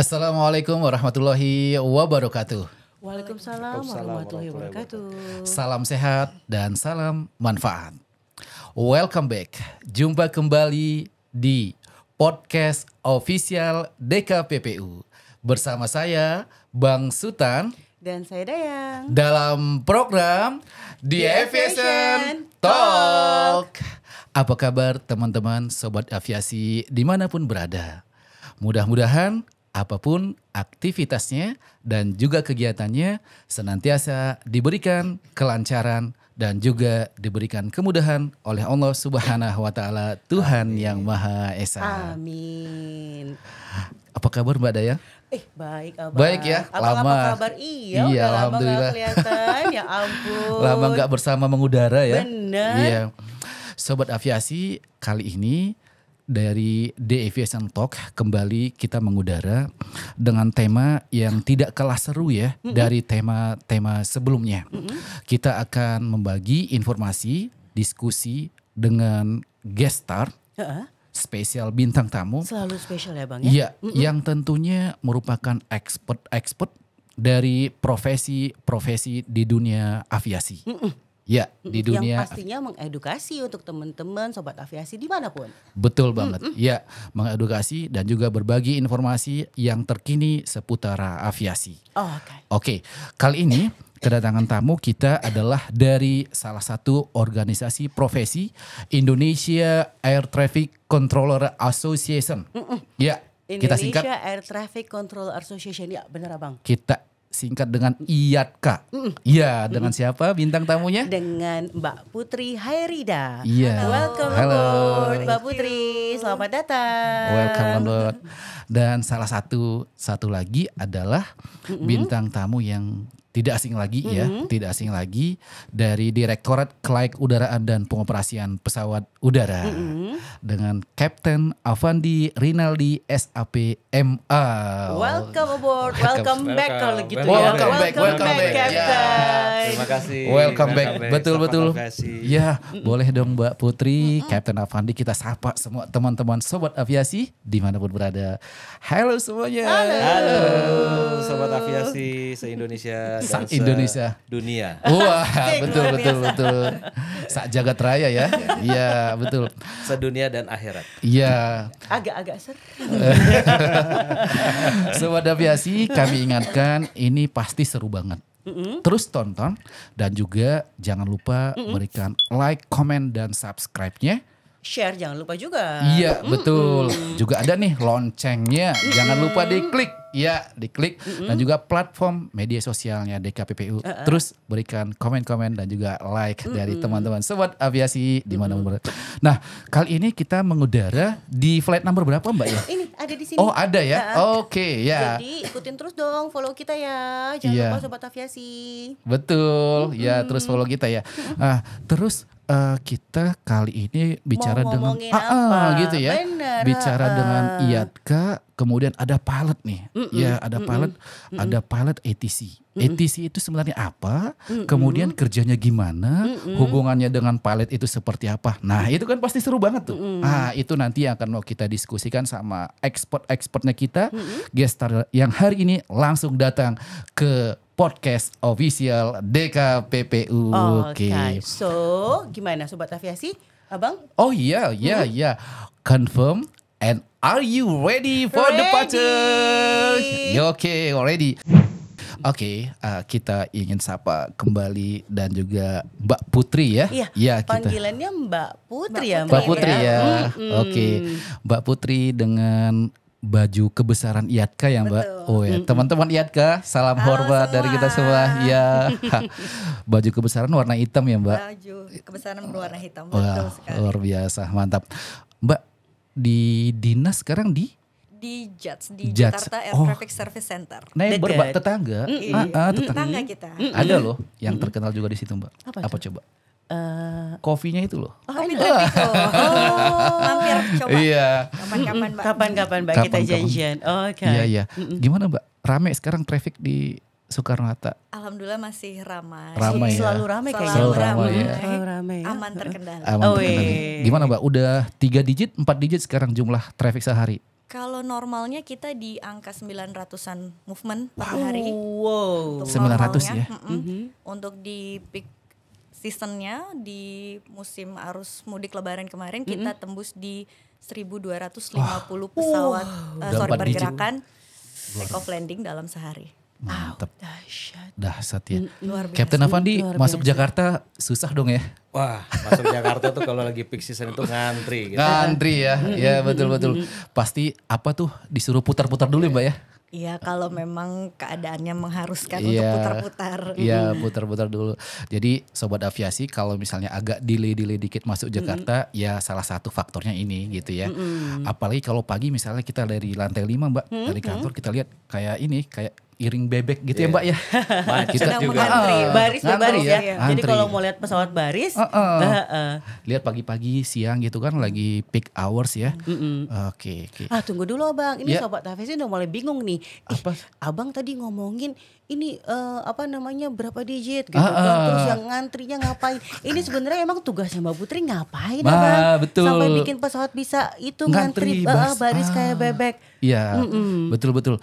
Assalamualaikum warahmatullahi wabarakatuh. Waalaikumsalam warahmatullahi wabarakatuh. Salam sehat dan salam manfaat. Welcome back. Jumpa kembali di podcast official DKPPU. Bersama saya Bang Sutan Dan saya Dayang. dalam program The Aviation Talk. Apa kabar teman-teman sobat aviasi dimanapun berada? Mudah-mudahan apapun aktivitasnya dan juga kegiatannya senantiasa diberikan kelancaran dan juga diberikan kemudahan oleh Allah Subhanahu wa taala, Tuhan yang Maha Esa. Amin. Apa kabar Mbak Dayang? Baik Abang. Baik ya, Abang lama. apa kabar? Iya, Iya, udah lama alhamdulillah. gak kelihatan. Ya ampun. Lama nggak bersama mengudara ya. Bener. Iya. Sobat aviasi, kali ini dari The Aviation Talk kembali kita mengudara dengan tema yang tidak kalah seru ya dari tema-tema sebelumnya. Kita akan membagi informasi, diskusi dengan guest star, Heeh. spesial bintang tamu. Selalu spesial ya Bang ya? Iya, yang tentunya merupakan expert dari profesi-profesi di dunia aviasi. Ya, di dunia Yang pastinya mengedukasi untuk teman-teman sobat aviasi dimanapun. betul banget. Ya, mengedukasi dan juga berbagi informasi yang terkini seputar aviasi. Oke, kali ini kedatangan tamu kita adalah dari salah satu organisasi profesi, Indonesia Air Traffic Controller Association. Ya, kita singkat. Indonesia Air Traffic Control Association. Ya benar Abang. Kita singkat dengan IATKA. Iya, dengan siapa bintang tamunya? Dengan Mbak Putri Hairida. Iya. Welcome Halo. aboard Mbak Putri. Selamat datang. Welcome on board. Dan salah satu lagi adalah bintang tamu yang tidak asing lagi ya, tidak asing lagi dari Direktorat Kelayak-Udaraan dan Pengoperasian Pesawat Udara dengan Kapten Avandi Rinaldi SAP MA. Welcome aboard, welcome back kalau gitu ya. Welcome back, welcome back. Captain. Terima kasih. Welcome back, betul. Sahabat aviasi. Ya, boleh dong Mbak Putri, Kapten Avandi, kita sapa semua teman-teman sobat aviasi dimanapun berada. Halo semuanya. Halo, sobat aviasi se-Indonesia dan Indonesia. dunia. Wah, betul. Sak jagat raya ya. Iya, betul. Sedunia dan akhirat. Iya. Agak-agak seru. Sobat aviasi, kami ingatkan ini pasti seru banget. Terus tonton dan juga jangan lupa berikan like, komen dan subscribe-nya. Share jangan lupa juga. Iya, betul. Juga ada nih loncengnya. Jangan lupa diklik. Ya, diklik. Dan juga platform media sosialnya DKPPU. Terus berikan komen-komen dan juga like dari teman-teman sobat aviasi di mana-mana. Nah, kali ini kita mengudara di flight number berapa Mbak ya? Ini ada di sini. Oh, ada ya? Oke, ya. Jadi ikutin terus dong, follow kita ya. Jangan Iya. lupa sobat aviasi. Betul. Ya, terus follow kita ya. Terus kita kali ini bicara dengan ngomongin apa? gitu ya. Bener, Bicara dengan IATKA, kemudian ada pilot nih. Ya, ada pilot, ada pilot ATC. ATC itu sebenarnya apa? Kemudian kerjanya gimana? Hubungannya dengan pilot itu seperti apa? Nah, itu kan pasti seru banget tuh. Nah, itu nanti akan mau kita diskusikan sama expert-expertnya kita, guest star yang hari ini langsung datang ke podcast official DKPPU. Oke. So, gimana sobat aviasi? Abang? Oh iya. Confirm and are you ready for Ready. departure? Oke, ready. Oke, kita ingin sapa kembali dan juga Mbak Putri ya. Iya, kita. panggilannya Mbak Putri ya. Mbak Putri ya. Oke, Mbak Putri dengan baju kebesaran IATKA ya Mbak. Betul. Oh ya, teman-teman IATKA, salam hormat dari kita semua. Ya, baju kebesaran warna hitam ya Mbak. Baju kebesaran berwarna hitam. Wah, Betul sekali. luar biasa, mantap. Mbak, di dinas sekarang di Di JATS, di JATS. Jakarta Air Oh. Traffic Service Center. neighbor Dekat. Mbak, tetangga. Tetangga kita. Ada loh yang terkenal juga di situ Mbak. Apa coba? Kopinya itu loh. Kopi traffic tuh. Mampir coba. Iya. Kapan-kapan Mbak. Kapan-kapan Mbak kita Kapan-kapan. janjian. Oke. Iya. Gimana Mbak? Rame sekarang traffic di Soekarno-Hatta. Alhamdulillah masih ramai. Ramai ya. Selalu ramai kayaknya. Selalu ramai ya. Selalu ramai ya. Aman terkendali. Aman Oh, terkendali. iya. Gimana Mbak? Udah 3 digit, 4 digit sekarang jumlah traffic sehari? Kalau normalnya kita di angka 900-an movement per hari. Wow. Untuk 900 normalnya, ya? Untuk di peak seasonnya di musim arus mudik Lebaran kemarin kita tembus di 1.250 pesawat Udah 4 digit. pergerakan take off landing dalam sehari. Mantap. Dahsyat. Dahsyat ya. Luar biasa. Captain Afandi Luar masuk biasa. Jakarta susah dong ya? Wah, masuk Jakarta tuh kalau lagi peak season itu ngantri gitu. Ngantri ya. Ya betul-betul. Pasti apa tuh disuruh putar-putar dulu ya Mbak ya? Iya, kalau memang keadaannya mengharuskan untuk Iya. putar-putar. Iya putar-putar dulu. Jadi Sobat Aviasi kalau misalnya agak delay dikit masuk Jakarta ya salah satu faktornya ini gitu ya. Apalagi kalau pagi misalnya kita dari lantai 5 Mbak. Dari kantor kita lihat kayak ini kayak iring bebek gitu ya Mbak ya. Macet Kita Sedang juga. mengantri. Baris Ngantri berbaris ya. ya, Jadi ngantri. kalau mau lihat pesawat baris, Lihat pagi-pagi siang gitu kan lagi peak hours ya. Oke. tunggu dulu Abang. Ini Ya. Sobat Aviasi udah mulai bingung nih. Apa? Abang tadi ngomongin ini apa namanya berapa digit gitu kan. Terus yang ngantrinya ngapain? Ini sebenarnya emang tugasnya Mbak Putri ngapain Abang? Betul. Sampai bikin pesawat bisa itu Ngantri, ngantri Bas. baris kayak bebek. Iya, betul.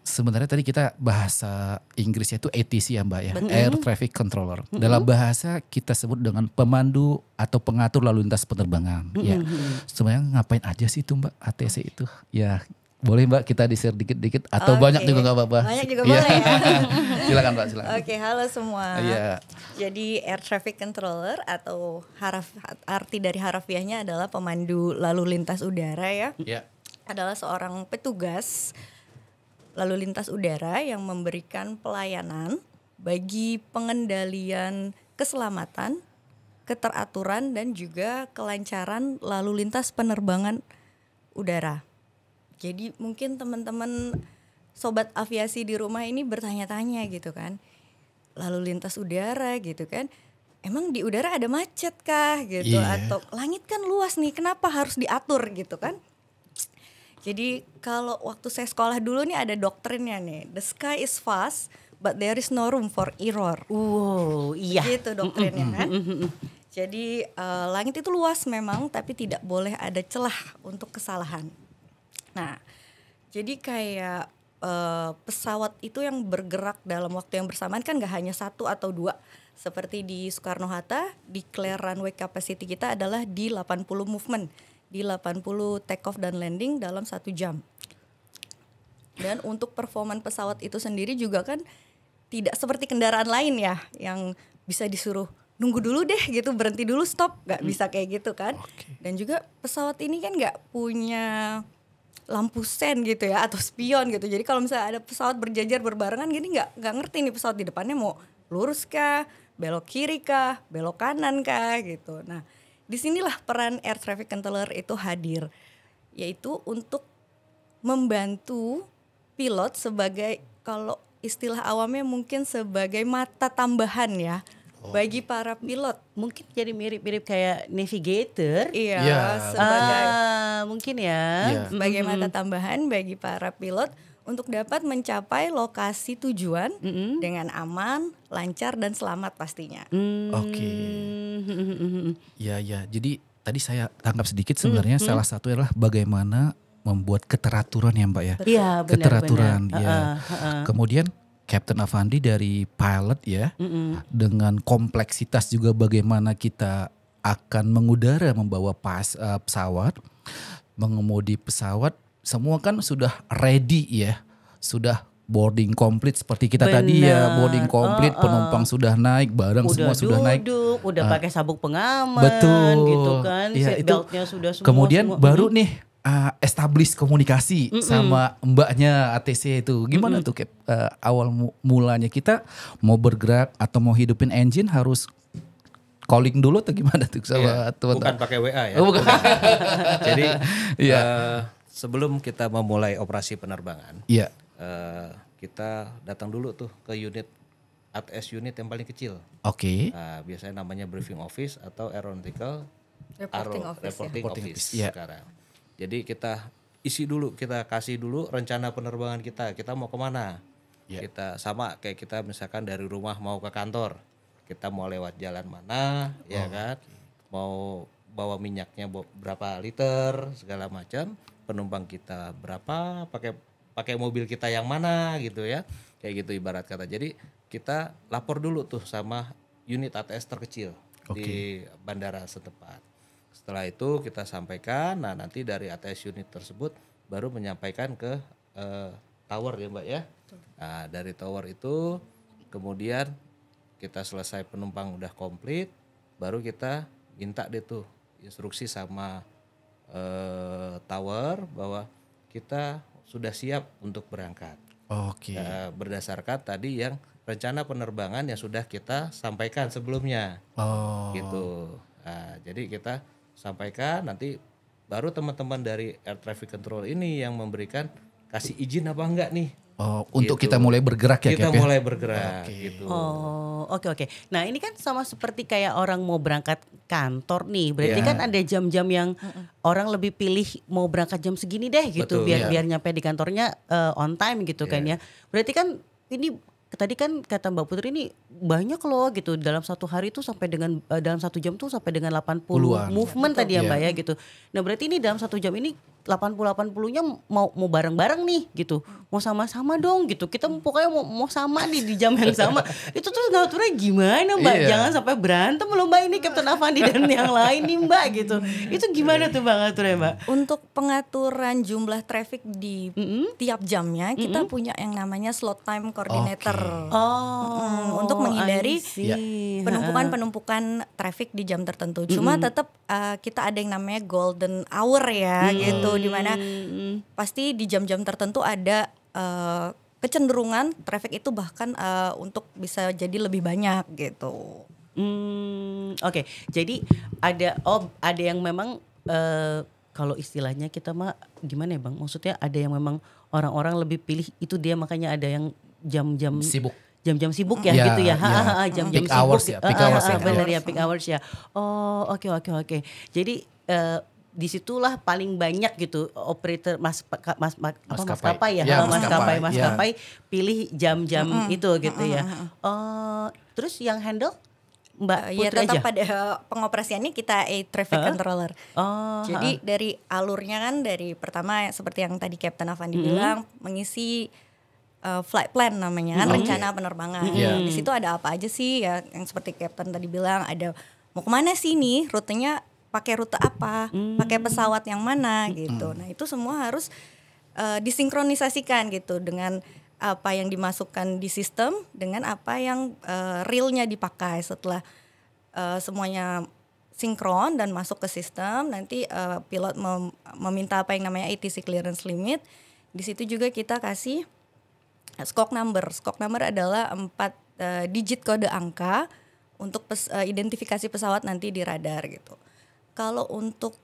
Sebenarnya tadi kita bahasa Inggrisnya itu ATC ya Mbak ya, Air Traffic Controller. Dalam bahasa kita sebut dengan pemandu atau pengatur lalu lintas penerbangan. Ya, sebenarnya ngapain aja sih itu Mbak ATC itu? Ya, boleh Mbak kita di-share dikit-dikit atau Oke. banyak juga nggak apa-apa. Banyak juga Iya. boleh ya. Silakan Mbak, silakan. Oke, halo semua. Iya. Jadi air traffic controller atau arti dari harafiahnya adalah pemandu lalu lintas udara ya. Iya. Adalah seorang petugas lalu lintas udara yang memberikan pelayanan bagi pengendalian keselamatan, keteraturan dan juga kelancaran lalu lintas penerbangan udara. Jadi mungkin teman-teman sobat aviasi di rumah ini bertanya-tanya gitu kan. Lalu lintas udara gitu kan. Emang di udara ada macet kah gitu Iya. atau langit kan luas nih, kenapa harus diatur gitu kan? Jadi kalau waktu saya sekolah dulu nih ada doktrinnya nih, the sky is vast but there is no room for error. Wow, iya. Gitu doktrinnya kan. Jadi langit itu luas memang tapi tidak boleh ada celah untuk kesalahan. Nah, jadi kayak pesawat itu yang bergerak dalam waktu yang bersamaan kan gak hanya satu atau dua. Seperti di Soekarno-Hatta, declare runway capacity kita adalah di 80 movement. Di 80 take off dan landing dalam 1 jam. Dan untuk performan pesawat itu sendiri juga kan tidak seperti kendaraan lain ya yang bisa disuruh nunggu dulu deh gitu, berhenti dulu stop, nggak bisa kayak gitu kan. Dan juga pesawat ini kan nggak punya lampu sen gitu ya atau spion gitu. Jadi kalau misalnya ada pesawat berjajar berbarengan gini nggak ngerti nih pesawat di depannya mau lurus kah, belok kiri kah, belok kanan kah gitu. Nah, disinilah peran air traffic controller itu hadir, yaitu untuk membantu pilot sebagai, kalau istilah awamnya mungkin sebagai mata tambahan ya bagi para pilot. Mungkin jadi mirip-mirip kayak navigator. Iya, Ya. sebagai Mungkin ya. Iya. sebagai mata tambahan bagi para pilot untuk dapat mencapai lokasi tujuan dengan aman, lancar dan selamat pastinya. Oke. Ya. Jadi tadi saya tangkap sedikit sebenarnya salah satu adalah bagaimana membuat keteraturan ya Mbak ya. Iya, benar. Keteraturan benar. ya. Kemudian Captain Afandi dari pilot ya, dengan kompleksitas juga bagaimana kita akan mengudara membawa pesawat, mengemudi pesawat, semua kan sudah ready ya, sudah boarding complete seperti kita tadi ya, Benar. boarding complete, penumpang sudah naik, barang semua sudah naik. Udah pakai sabuk pengaman Betul. gitu kan, Iya, seat itu beltnya sudah semua. kemudian semua. baru nih establish komunikasi sama mbaknya ATC itu. Gimana tuh Cap? Awal mulanya kita mau bergerak atau mau hidupin engine harus calling dulu atau gimana tuh sama Iya, teman-teman? bukan pakai WA ya. Oh, bukan. Jadi Iya. sebelum kita memulai operasi penerbangan, Iya. kita datang dulu tuh ke unit ATS unit yang paling kecil. Oke. Biasanya namanya briefing office atau aeronautical Reporting office ya. reporting Reporting office office, iya. sekarang. Jadi kita isi dulu, kita kasih dulu rencana penerbangan kita mau kemana. Iya. Kita sama kayak kita misalkan dari rumah mau ke kantor, kita mau lewat jalan mana, ya kan, mau bawa minyaknya berapa liter segala macam. penumpang kita berapa, pakai mobil kita yang mana gitu ya. Kayak gitu ibarat kata. Jadi kita lapor dulu tuh sama unit ATS terkecil di bandara setempat. Setelah itu kita sampaikan, nah nanti dari ATS unit tersebut baru menyampaikan ke tower ya Mbak ya. Nah dari tower itu kemudian kita selesai penumpang udah komplit, baru kita minta deh tuh instruksi sama tower bahwa kita sudah siap untuk berangkat. Oke. Berdasarkan tadi yang rencana penerbangan yang sudah kita sampaikan sebelumnya. Oh. Gitu. Nah, jadi kita sampaikan, nanti baru teman-teman dari air traffic control ini yang memberikan kasih izin apa enggak nih. Oh, untuk Gitu. kita mulai bergerak ya Kita Cap ya? mulai bergerak gitu. Oh, oke. Nah, ini kan sama seperti kayak orang mau berangkat kantor nih. Berarti kan ada jam-jam yang orang lebih pilih mau berangkat jam segini deh gitu, Betul, biar nyampe di kantornya on time gitu kan ya. Berarti kan ini tadi kan kata Mbak Putri ini banyak loh gitu, dalam satu hari tuh sampai dengan dalam 1 jam tuh sampai dengan 80 Puluhan. movement tadi ya Mbak ya gitu. Nah, berarti ini dalam 1 jam ini 80-80-nya mau bareng-bareng nih gitu. Mau sama-sama dong gitu. Kita pokoknya mau sama nih di jam yang sama. Itu tuh ngaturnya gimana Mbak? Iya. Jangan sampai berantem loh Mbak, ini Captain Avandi dan yang lain nih Mbak gitu. Itu gimana tuh Mbak ngaturnya Mbak? Untuk pengaturan jumlah traffic di tiap jamnya kita punya yang namanya slot time coordinator. Untuk menghindari I see. penumpukan traffic di jam tertentu. Cuma tetap kita ada yang namanya golden hour ya gitu, di mana pasti di jam-jam tertentu ada kecenderungan traffic itu bahkan untuk bisa jadi lebih banyak gitu. Oke. Jadi ada yang memang kalau istilahnya kita mah gimana ya Bang? Maksudnya ada yang memang orang-orang lebih pilih itu dia, makanya ada yang jam-jam Sibuk. Jam-jam sibuk ya, Ya, gitu ya. ya. Jam-jam Peak sibuk. hours ya, peak hours ya. Benar ya, peak hours ya. Oh, oke. Jadi disitulah paling banyak gitu operator maskapai ya, Ya, maskapai pilih jam-jam itu gitu ya. Terus yang handle Mbak Ya Putri tetap aja. pada pengoperasiannya kita traffic controller. Jadi dari alurnya kan dari pertama seperti yang tadi Captain Avandi bilang, mengisi flight plan namanya kan, rencana penerbangan. Di situ ada apa aja sih ya, yang seperti Captain tadi bilang, ada mau kemana sih nih, rutenya pakai rute apa, pakai pesawat yang mana gitu. Nah itu semua harus disinkronisasikan gitu dengan apa yang dimasukkan di sistem dengan apa yang realnya dipakai. Setelah semuanya sinkron dan masuk ke sistem, nanti pilot meminta apa yang namanya ATC clearance limit. Di situ juga kita kasih squawk number. Squawk number adalah 4 digit kode angka untuk identifikasi pesawat nanti di radar gitu. Kalau untuk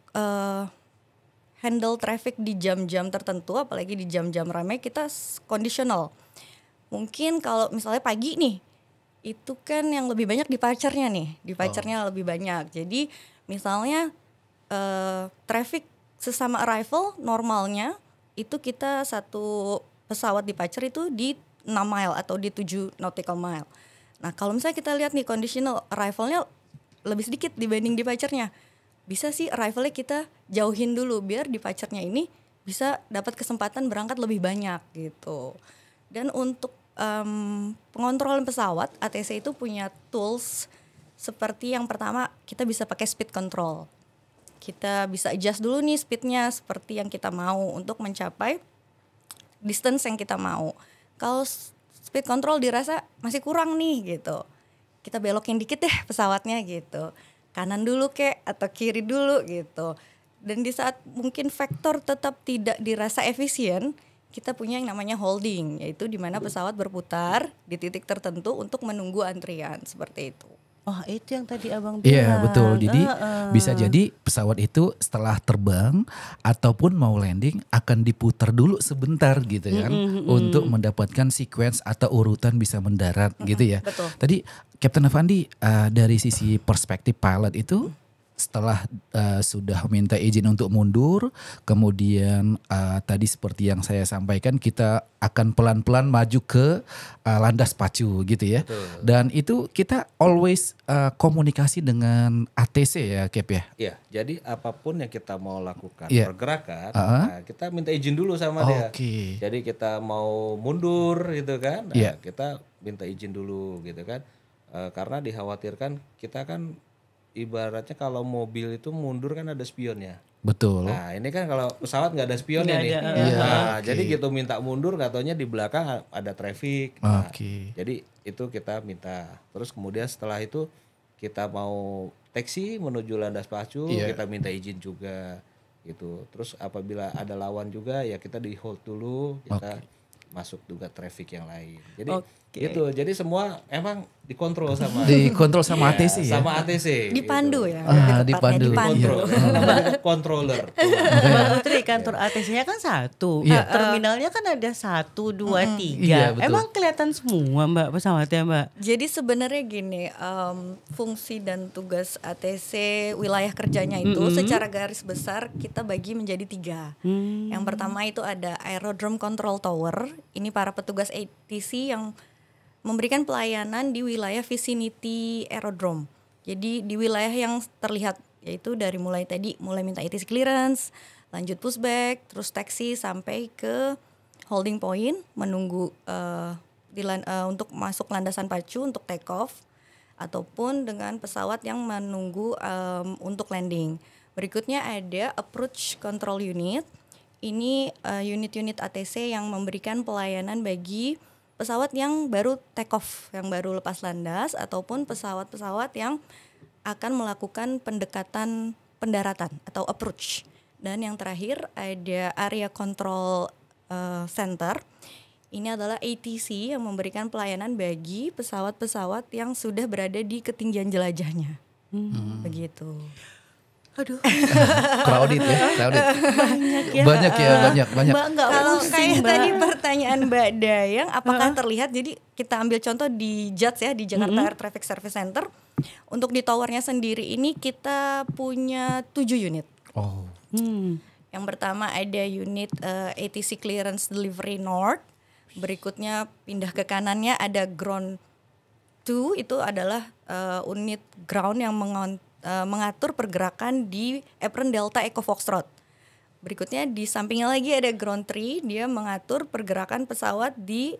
handle traffic di jam-jam tertentu, apalagi di jam-jam ramai, kita conditional. Mungkin kalau misalnya pagi nih, itu kan yang lebih banyak departure-nya nih, departure-nya lebih banyak. Jadi misalnya traffic sesama arrival normalnya itu kita satu pesawat departure itu di 6 mile atau di 7 nautical mile. Nah kalau misalnya kita lihat nih conditional arrival-nya lebih sedikit dibanding departure-nya, bisa sih arrival-nya kita jauhin dulu biar departure-nya ini bisa dapat kesempatan berangkat lebih banyak gitu. Dan untuk pengontrolan pesawat, ATC itu punya tools seperti yang pertama kita bisa pakai speed control. Kita bisa adjust dulu nih speednya seperti yang kita mau untuk mencapai distance yang kita mau. Kalau speed control dirasa masih kurang nih gitu, kita belokin dikit deh pesawatnya gitu. Kanan dulu kek atau kiri dulu gitu. Dan di saat mungkin vektor tetap tidak dirasa efisien, kita punya yang namanya holding, yaitu di mana pesawat berputar di titik tertentu untuk menunggu antrian, seperti itu. Oh itu yang tadi abang bilang. Iya betul, jadi bisa jadi pesawat itu setelah terbang ataupun mau landing akan diputar dulu sebentar gitu kan, untuk mendapatkan sequence atau urutan bisa mendarat gitu ya. Betul. Tadi Captain Avandi dari sisi perspektif pilot itu setelah sudah minta izin untuk mundur, kemudian tadi seperti yang saya sampaikan kita akan pelan-pelan maju ke landas pacu gitu ya. Betul. Dan itu kita always komunikasi dengan ATC ya Cap ya. Iya, jadi apapun yang kita mau lakukan Iya. pergerakan, Uh-huh. nah, kita minta izin dulu sama dia. Oke. Jadi kita mau mundur gitu kan, nah, Iya. kita minta izin dulu gitu kan. Karena dikhawatirkan kita kan ibaratnya kalau mobil itu mundur kan ada spionnya. Betul. Nah ini kan kalau pesawat nggak ada spionnya Nggak nih. ada. Iya, Nah oke. jadi gitu minta mundur nggak taunya di belakang ada traffic. Nah, Oke. jadi itu kita minta. Terus kemudian setelah itu kita mau taksi menuju landas pacu, Iya. kita minta izin juga gitu. Terus apabila ada lawan juga ya kita di hold dulu, kita masuk juga traffic yang lain. Jadi gitu. Jadi semua emang dikontrol sama Dikontrol sama Iya, ATC ya. sama ATC. Dipandu gitu. ya. Ah, lebih tepatnya dipandu. Kontrol. Namanya controller. Mbak Putri, kantor ATC-nya kan satu, Iya. terminalnya kan ada 1, 2, 3. Iya, betul. Emang kelihatan semua Mbak pesawatnya Mbak? Jadi sebenarnya gini, fungsi dan tugas ATC wilayah kerjanya itu secara garis besar kita bagi menjadi 3. Yang pertama itu ada Aerodrome Control Tower. Ini para petugas ATC yang memberikan pelayanan di wilayah vicinity aerodrome. Jadi di wilayah yang terlihat yaitu dari mulai minta ATC clearance, lanjut pushback, terus taxi sampai ke holding point menunggu untuk masuk landasan pacu untuk take off ataupun dengan pesawat yang menunggu untuk landing. Berikutnya ada approach control unit. Ini unit-unit ATC yang memberikan pelayanan bagi pesawat yang baru take off, yang baru lepas landas ataupun pesawat-pesawat yang akan melakukan pendekatan pendaratan atau approach. Dan yang terakhir ada area control center. Ini adalah ATC yang memberikan pelayanan bagi pesawat-pesawat yang sudah berada di ketinggian jelajahnya. Begitu. Aduh, Crowded ya, crowded. Banyak ya, banyak. Mbak nggak Kalau pusing kayak Mbak. tadi pertanyaan Mbak Dayang, apakah terlihat? Jadi kita ambil contoh di JATS ya, di Jakarta Air Traffic Service Center. Untuk di towernya sendiri ini kita punya 7 unit. Oh. Yang pertama ada unit ATC Clearance Delivery North. Berikutnya pindah ke kanannya ada Ground 2, itu adalah unit ground yang mengatur pergerakan di apron Delta Echo Foxtrot. Berikutnya di sampingnya lagi ada Ground 3, dia mengatur pergerakan pesawat di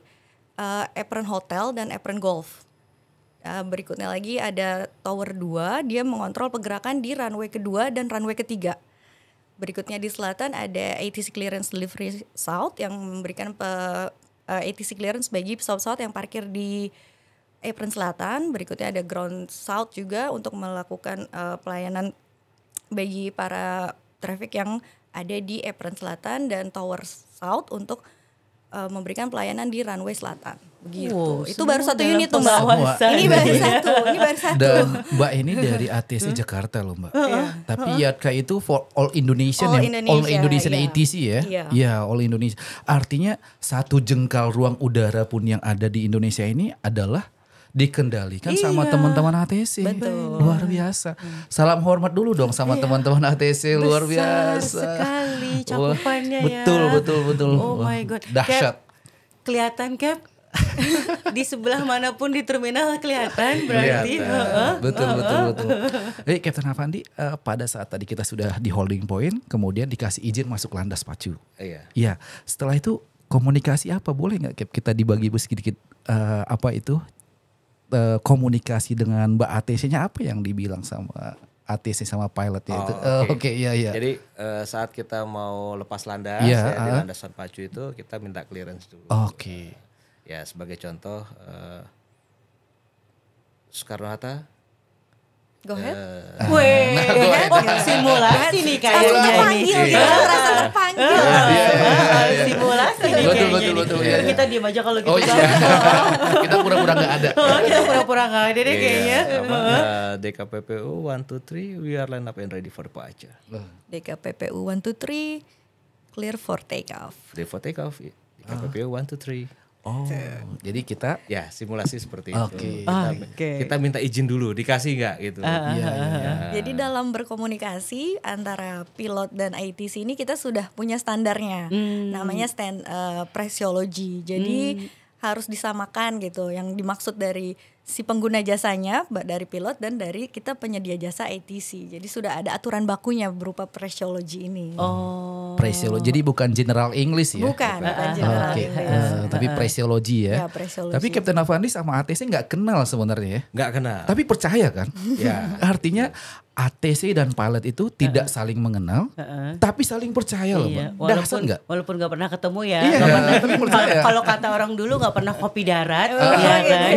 apron Hotel dan apron Golf. Berikutnya lagi ada Tower 2, dia mengontrol pergerakan di runway kedua dan runway ketiga. Berikutnya di selatan ada ATC Clearance Delivery South yang memberikan ATC clearance bagi pesawat-pesawat yang parkir di apron selatan. Berikutnya ada Ground South juga untuk melakukan pelayanan bagi para traffic yang ada di apron selatan, dan Tower South untuk memberikan pelayanan di runway selatan. Begitu. Wow, Itu baru semua satu dalam unit tuh Mbak. pengawasan. Ini baru satu. Ini baru satu. Dan Mbak ini dari ATC Jakarta loh Mbak. Tapi YATKA itu for all Indonesian All all Indonesia, Indonesian iya. ATC ya. Iya. Ya, all Indonesia. Artinya satu jengkal ruang udara pun yang ada di Indonesia ini adalah dikendalikan sama teman-teman ATC. Betul. Luar biasa. Salam hormat dulu dong sama teman-teman ATC, luar Besar biasa. sekali Wah, cakupannya ya. betul. Oh Wah, my God. dahsyat. Cap, kelihatan Cap. Di sebelah manapun di terminal kelihatan berarti. Betul. Captain Afandi, pada saat tadi kita sudah di holding point, kemudian dikasih izin masuk landas pacu. Iya. Ya, setelah itu komunikasi apa? Boleh nggak Cap kita dibagi sedikit komunikasi dengan Mbak ATC-nya, apa yang dibilang sama ATC sama pilotnya itu? Oke, iya. Jadi saat kita mau lepas landas Iya, di landasan pacu itu kita minta clearance dulu. Oke. Ya sebagai contoh Soekarno-Hatta. Go ahead. Weh, simulasi nih kayaknya ini. Terpanggil ya, rasa terpanggil. Simulasi nih kayaknya. Betul, ini. iya. Kita diem aja kalau gitu. Oh iya, kita pura-pura nggak ada. Kita pura-pura nggak ada deh kayaknya. DKPPU 1, 2, 3 we are line up and ready for departure. DKPPU 1, 2, 3 clear for takeoff. Ready for takeoff. DKPPU 1, 2, 3. Oh, jadi kita Ya simulasi seperti itu. Oke. Kita minta izin dulu, dikasih nggak gitu. Iya. Jadi dalam berkomunikasi antara pilot dan ITC ini kita sudah punya standarnya, namanya pressology. Jadi harus disamakan gitu, yang dimaksud dari si pengguna jasanya, dari pilot dan dari kita penyedia jasa ITC. Jadi sudah ada aturan bakunya berupa pressology ini. Pressology, jadi bukan general English ya? Bukan general Oke, English. tapi pressology ya. Ya, pressology. Tapi Captain Avandi sama ATC nggak kenal sebenarnya ya. Nggak kenal. Tapi percaya kan? Ya. Artinya ATC dan pilot itu tidak saling mengenal, tapi saling percaya loh, Iya, Bang. Dahsyat nggak? walaupun nggak pernah ketemu ya. Iya, nggak pernah, tapi percaya. kalau kata orang dulu nggak pernah kopi darat, ya kan?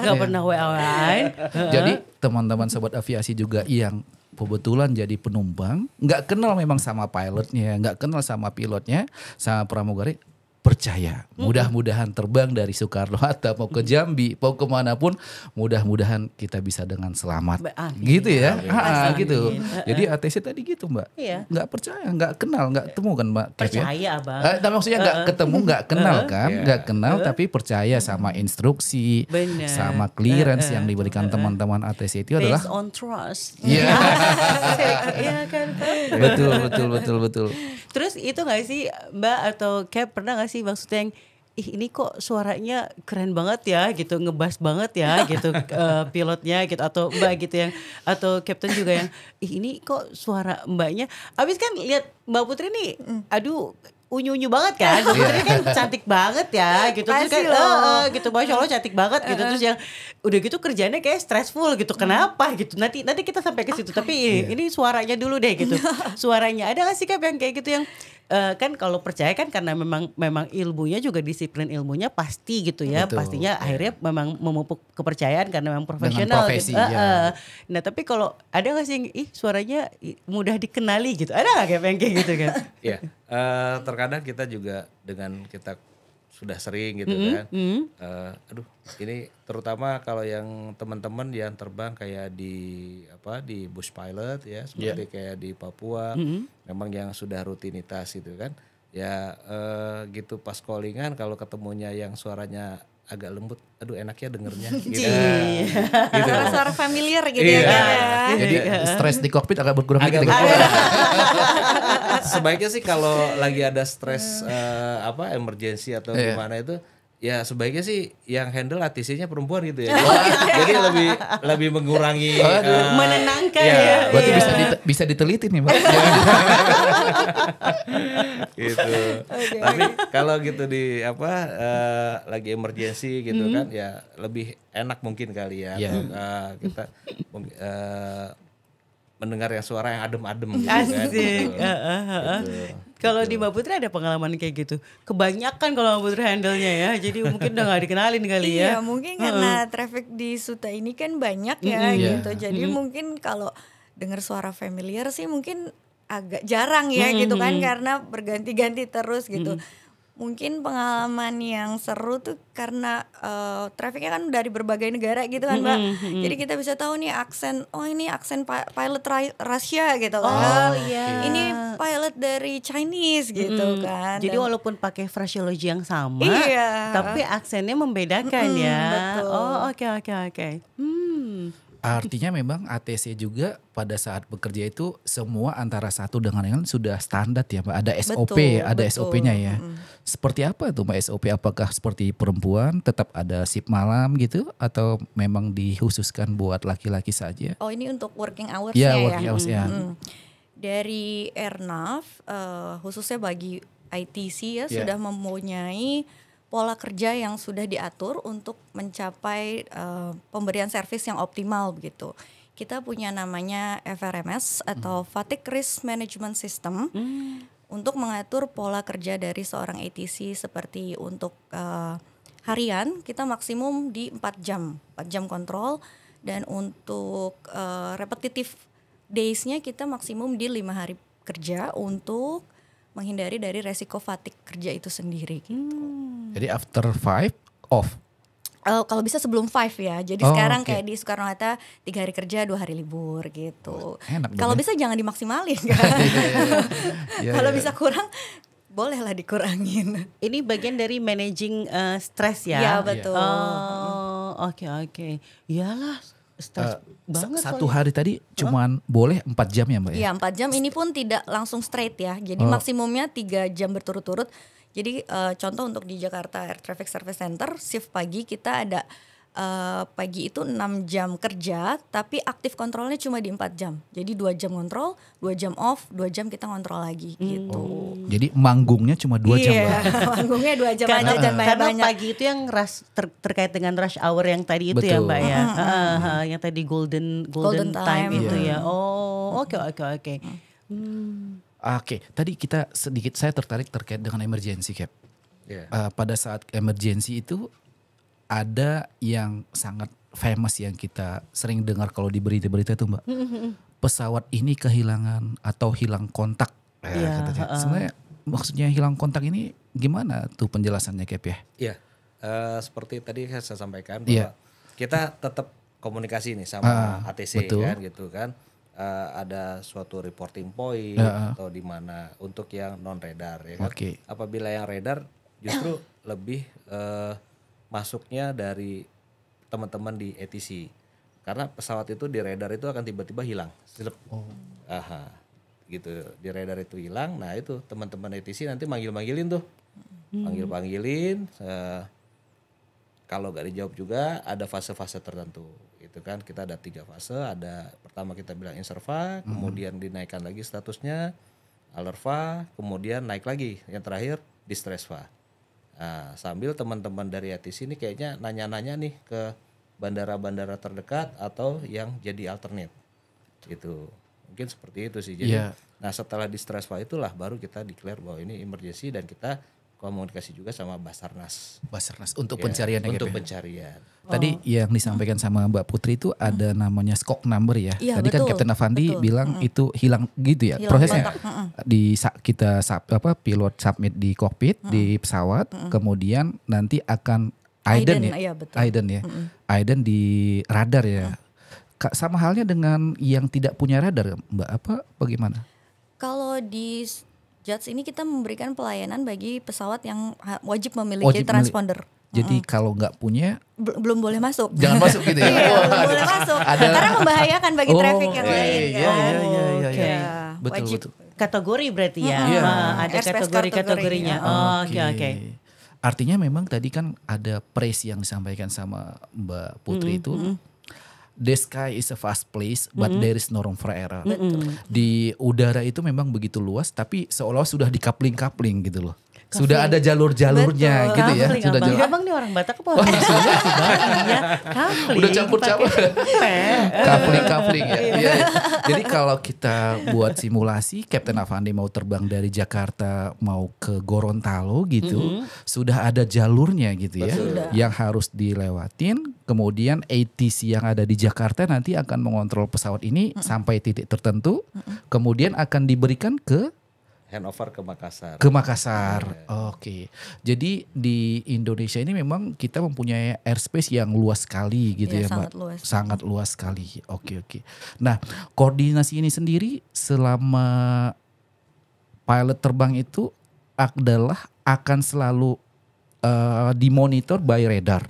Nggak pernah WA-an. Jadi teman-teman sobat aviasi juga yang kebetulan jadi penumpang, nggak kenal memang sama pilotnya, nggak kenal sama pilotnya, sama pramugari, percaya. Mudah-mudahan terbang dari Soekarno-Hatta mau ke Jambi, mau kemanapun, mudah-mudahan kita bisa dengan selamat. Amin. Gitu ya, Amin. gitu. Jadi ATC tadi gitu Mbak, Iya. nggak percaya, nggak kenal, nggak ketemu kan Mbak? Kev, ya? Percaya abang. Tapi maksudnya nggak ketemu, nggak kenal kan, nggak kenal, tapi percaya sama instruksi, Benar. sama clearance yang diberikan teman-teman ATC itu adalah Based on trust. Iya. Iya kan. betul. Terus itu nggak sih Mbak atau Cap pernah nggak sih maksudnya yang ini kok suaranya keren banget ya gitu, ngebas banget ya gitu pilotnya gitu, atau Mbak gitu yang, atau Captain juga yang ini kok suara Mbaknya, abis kan lihat Mbak Putri nih aduh unyu-unyu banget kan, Mbak Putri kan cantik banget ya gitu, terus kan gitu, Masya Allah cantik banget gitu, terus yang udah gitu kerjanya kayak stressful gitu, kenapa gitu, nanti kita sampai ke situ, tapi ini suaranya dulu deh gitu, suaranya ada nggak sih Kak yang kayak gitu yang kan kalau percaya kan karena memang ilmunya juga disiplin ilmunya pasti gitu ya. Betul. Pastinya akhirnya memang memupuk kepercayaan karena memang profesional profesi, gitu. ya. Nah tapi kalau ada nggak sih yang suaranya mudah dikenali gitu, ada nggak kayak gitu kan? Iya, terkadang kita juga dengan kita sudah sering gitu kan. Aduh, ini terutama kalau yang teman-teman yang terbang kayak di bush pilot ya, seperti kayak di Papua, memang yang sudah rutinitas gitu kan. Ya gitu pas callingan kalau ketemunya yang suaranya agak lembut, aduh enaknya dengernya gitu. Gitu. Suara familiar gitu Iya. ya. Jadi stres di kokpit agak berkurang Agak dikit. Sebaiknya sih kalau lagi ada stres emergency atau gimana itu, ya sebaiknya sih yang handle ATC-nya perempuan gitu ya. Jadi lebih mengurangi Menenangkan ya. ya. Berarti bisa diteliti nih Mbak. Gitu. Tapi kalau gitu di lagi emergency gitu kan ya lebih enak mungkin kali ya. Iya. Kita mendengar yang suara yang adem-adem gitu kan. Asik. Gitu. Kalau di Mbak Putri ada pengalaman kayak gitu? Kebanyakan kalau Mbak Putri handle-nya ya, jadi mungkin udah gak dikenalin kali ya. Iya, mungkin karena traffic di Suta ini kan banyak ya gitu. Jadi mungkin kalau dengar suara familiar sih mungkin agak jarang ya gitu kan, karena berganti-ganti terus gitu. Mungkin pengalaman yang seru tuh karena trafficnya kan dari berbagai negara gitu kan Mbak. Jadi kita bisa tahu nih aksen, oh ini aksen pilot Rusia gitu kan. Ini pilot dari Chinese gitu kan. Jadi walaupun pakai phraseology yang sama, Iya. tapi aksennya membedakan ya. betul. Oh oke. Artinya memang ATC juga pada saat bekerja itu semua antara satu dengan yang lain sudah standar ya Mbak. Ada SOP, Betul, ada betul. SOP-nya ya. Seperti apa tuh Mbak SOP? Apakah seperti perempuan tetap ada shift malam gitu? Atau memang dikhususkan buat laki-laki saja? Oh ini untuk working hours Ya, ya. working hours ya. Dari Airnav khususnya bagi ITC ya Ya. sudah mempunyai pola kerja yang sudah diatur untuk mencapai pemberian servis yang optimal begitu. Kita punya namanya FRMS atau Fatigue Risk Management System untuk mengatur pola kerja dari seorang ATC, seperti untuk harian kita maksimum di 4 jam kontrol, dan untuk repetitive days-nya kita maksimum di 5 hari kerja untuk menghindari dari resiko fatigue kerja itu sendiri gitu. Jadi after 5 off. Kalau bisa sebelum 5 ya. Jadi Oh, sekarang oke. kayak di Soekarno-Hatta 3 hari kerja 2 hari libur gitu. Enak dong Kalau ya. bisa jangan dimaksimalin kan. Iya, Kalau iya. bisa kurang bolehlah dikurangin. Ini bagian dari managing stres ya? Iya betul. Oh, oke. Iyalah, stres banget. Satu soalnya. hari tadi cuman boleh 4 jam ya Mbak ya? Iya 4 jam ini pun tidak langsung straight ya. Jadi maksimumnya 3 jam berturut-turut. Jadi contoh untuk di Jakarta Air Traffic Service Center shift pagi kita ada pagi itu 6 jam kerja tapi aktif kontrolnya cuma di 4 jam. Jadi 2 jam kontrol, 2 jam off, 2 jam kita kontrol lagi gitu. Jadi manggungnya cuma 2 jam Mbak? Manggungnya 2 jam Karena, aja jangan karena banyak-banyak. pagi itu yang terkait dengan rush hour yang tadi itu ya Betul. Mbak ya. Yang tadi golden time time, itu ya. Oh, oke. Oke, tadi saya tertarik terkait dengan emergency Cap. Iya. Pada saat emergency itu ada yang sangat famous yang kita sering dengar kalau di berita-berita itu Mbak. Pesawat ini kehilangan atau hilang kontak. Iya, Katanya. Sebenarnya maksudnya hilang kontak ini gimana tuh penjelasannya Cap ya? Iya, seperti tadi saya sampaikan bahwa Iya. kita tetap komunikasi nih sama ATC betul. kan gitu kan. Ada suatu reporting point atau di mana untuk yang non radar ya kan. Oke. Apabila yang radar justru lebih masuknya dari teman-teman di ATC. Karena pesawat itu di radar itu akan tiba-tiba hilang. Aha. Gitu. Di radar itu hilang. Nah, itu teman-teman ATC nanti manggil-manggilin tuh. Panggil-panggilin kalau gak dijawab juga ada fase-fase tertentu. Itu kan kita ada 3 fase. Ada pertama kita bilang inserva, kemudian dinaikkan lagi statusnya alerva, kemudian naik lagi. Yang terakhir distressva. Nah, sambil teman-teman dari ATC ini kayaknya nanya-nanya nih ke bandara-bandara terdekat atau yang jadi alternate. Gitu. Mungkin seperti itu sih. Jadi, nah setelah distressva itulah baru kita declare bahwa ini emergency dan kita komunikasi juga sama Basarnas. Basarnas untuk pencarian ya, Untuk Cap ya? pencarian. Tadi yang disampaikan sama Mbak Putri itu ada namanya skok number ya. Iya, Tadi kan betul, Kapten Avandi betul. bilang itu hilang gitu ya. Hilang Prosesnya kontak. kita pilot submit di kokpit di pesawat, kemudian nanti akan Aiden ya. Iya, betul. Aiden ya. Aiden di radar ya. Sama halnya dengan yang tidak punya radar Mbak, bagaimana? Kalau di Jats ini kita memberikan pelayanan bagi pesawat yang wajib memiliki transponder. Jadi kalau nggak punya Belum boleh masuk. jangan masuk gitu ya. Iya, belum boleh masuk. Karena membahayakan bagi traffic yang lain Iya, kan. iya. Ya, Betul, wajib. betul. Kategori berarti ya. Iya. Ada Airspace kategori-kategorinya. Oke. Artinya memang tadi kan ada praise yang disampaikan sama Mbak Putri itu. The sky is a vast place, but there is no room for error. Di udara itu memang begitu luas, tapi seolah-olah sudah dikapling-kapling gitu loh. Sudah ada jalur-jalurnya gitu ya. Kafling Sudah abang. Abang nih orang Batak apa orang Sunda sih Bang? Iya, kafling. Udah campur-campur. Kapling-kapling ya. Iya. Jadi kalau kita buat simulasi, Kapten Avandi mau terbang dari Jakarta mau ke Gorontalo gitu, sudah ada jalurnya gitu ya, yang harus dilewatin. Kemudian ATC yang ada di Jakarta nanti akan mengontrol pesawat ini sampai titik tertentu, kemudian akan diberikan ke Handover ke Makassar. Oke. Jadi di Indonesia ini memang kita mempunyai airspace yang luas sekali gitu ya, Iya, Mbak. sangat luas. Sangat luas sekali. Oke. Nah, koordinasi ini sendiri selama pilot terbang itu adalah akan selalu dimonitor by radar.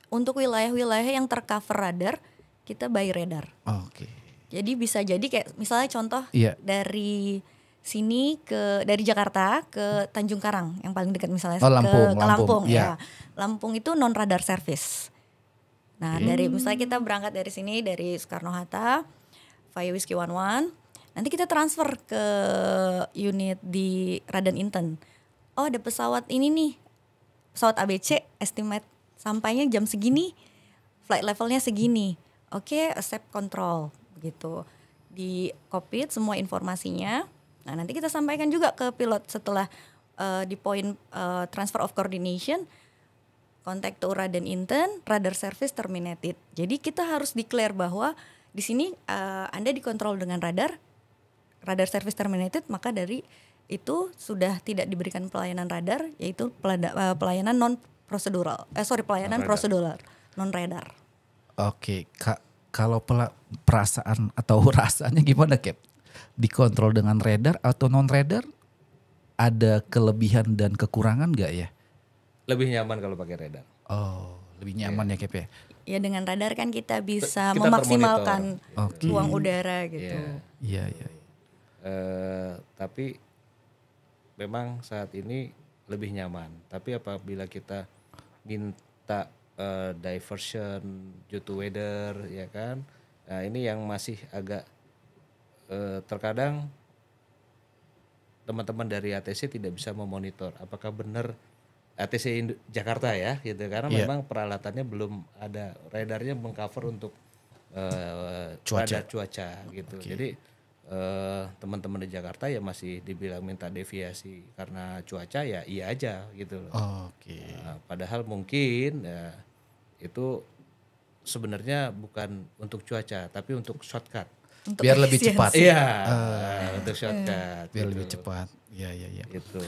Untuk wilayah-wilayah yang tercover radar, kita by radar. Oke. Jadi bisa jadi kayak misalnya contoh Iya. dari sini dari Jakarta ke Tanjung Karang yang paling dekat misalnya Lampung, ke Lampung iya. ya. Lampung itu non radar service. Nah, dari misalnya kita berangkat dari sini dari Soekarno-Hatta, via Whiskey 11, nanti kita transfer ke unit di Radan Inten. Oh, ada pesawat ini nih. Pesawat ABC estimate sampainya jam segini, flight levelnya segini. Oke, accept control gitu. Di cockpit semua informasinya. Nah, nanti kita sampaikan juga ke pilot setelah di point transfer of coordination, contact to Radan Inten, radar service terminated. Jadi kita harus declare bahwa di sini Anda dikontrol dengan radar service terminated, maka dari itu sudah tidak diberikan pelayanan radar, yaitu pelayanan pelayanan prosedural non radar. Oke, kalau perasaan atau rasanya gimana, Cap? Dikontrol dengan radar atau non radar? ada kelebihan dan kekurangan nggak ya? Lebih nyaman kalau pakai radar. Oh, lebih nyaman ya Cap ya? Ya dengan radar kan kita bisa Kita memaksimalkan Oke. ruang udara gitu. Iya. Iya. Tapi memang saat ini lebih nyaman. Tapi apabila kita minta diversion due to weather, ya kan? Nah ini yang masih agak terkadang teman-teman dari ATC tidak bisa memonitor apakah benar ATC Jakarta ya gitu, karena memang peralatannya belum ada, radarnya mengcover untuk radar cuaca gitu. Jadi teman-teman di Jakarta ya masih dibilang minta deviasi karena cuaca, ya iya aja gitu loh. Nah, padahal mungkin ya, itu sebenarnya bukan untuk cuaca tapi untuk shortcut. Untuk Biar lebih cepat. Iya, untuk shortcut. Biar gitu. lebih cepat. Iya. Gitu.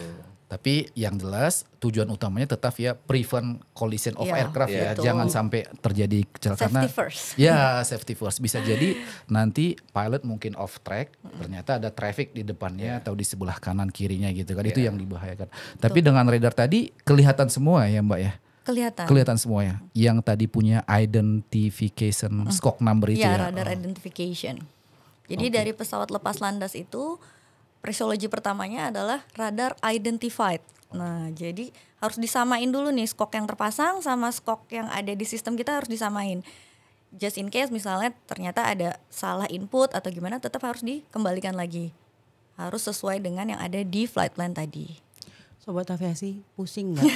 Tapi yang jelas tujuan utamanya tetap ya prevent collision of Ya, aircraft ya. betul. Jangan sampai terjadi kecelakaan. Safety first. Ya, safety first. Bisa jadi nanti pilot mungkin off track, ternyata ada traffic di depannya atau di sebelah kanan kirinya gitu kan. Itu yang dibahayakan. Tapi dengan radar tadi kelihatan semua ya Mbak ya. Kelihatan semua ya. Yang tadi punya identification scope number itu ya. Radar identification. Jadi dari pesawat lepas landas itu phraseology pertamanya adalah radar identified. Nah, jadi harus disamain dulu nih skok yang terpasang sama skok yang ada di sistem kita harus disamain. Just in case misalnya ternyata ada salah input atau gimana, tetap harus dikembalikan lagi. Harus sesuai dengan yang ada di flight plan tadi. Sobat aviasi pusing nggak?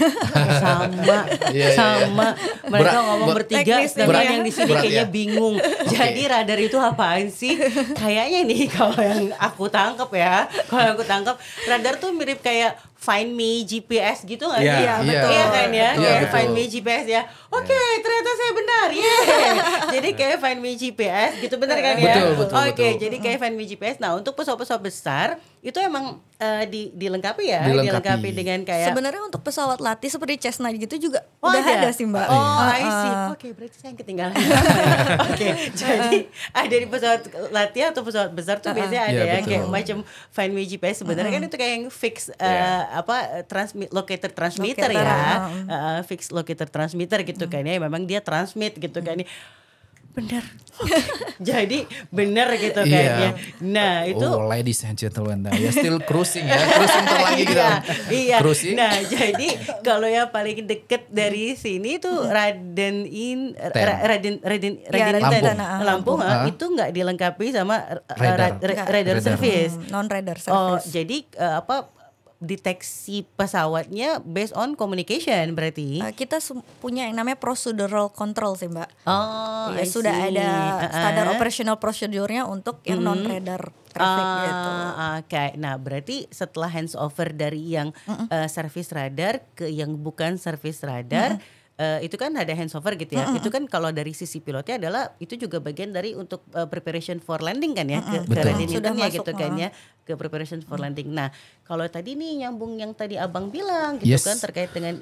sama mereka ngomong bertiga, sedangkan yang di sini kayaknya bingung. Jadi radar itu apaan sih? Kayaknya nih kalau yang aku tangkap ya, radar tuh mirip kayak Find Me GPS gitu nggak sih? Iya, betul. Iya kan ya, Betul, kayak betul. Find Me GPS ya. Oke, ternyata saya benar. Jadi kayak Find Me GPS gitu, benar kan ya? Betul. Oke, jadi kayak Find Me GPS. Nah, untuk pesawat-pesawat besar itu emang dilengkapi ya, dilengkapi dengan kayak Sebenarnya untuk pesawat latih seperti Cessna gitu juga udah ada sih Mbak. Oh, I see. Oke, berarti saya yang ketinggalan. Oke, jadi ada di pesawat latih atau pesawat besar tuh biasanya ada Iya, ya betul. kayak macam Find Me GPS. Sebenarnya kan itu kayak yang fix locator transmitter ya. Fix locator transmitter gitu kan ya. Memang dia transmit gitu kan ya. Bener. Jadi bener gitu kayaknya. Nah itu ladies and gentlemen, ya still cruising ya, cruising lagi gitu. Iya. Cruising. Nah jadi kalau yang paling deket dari sini tuh Raden Lampung itu nggak dilengkapi sama radar service. Non radar Oh service. jadi deteksi pesawatnya based on communication berarti. Kita punya yang namanya procedural control sih Mbak. Oh, Ya, I sudah see. ada standar operational procedure-nya untuk yang non radar traffic gitu. Oke, nah berarti setelah handover dari yang service radar ke yang bukan service radar, itu kan ada handover gitu ya. Itu kan kalau dari sisi pilotnya adalah itu juga bagian dari untuk preparation for landing kan ya, ke readiness-nya gitu kan ya, ke preparation for landing. Nah kalau tadi nih nyambung yang tadi abang bilang gitu kan terkait dengan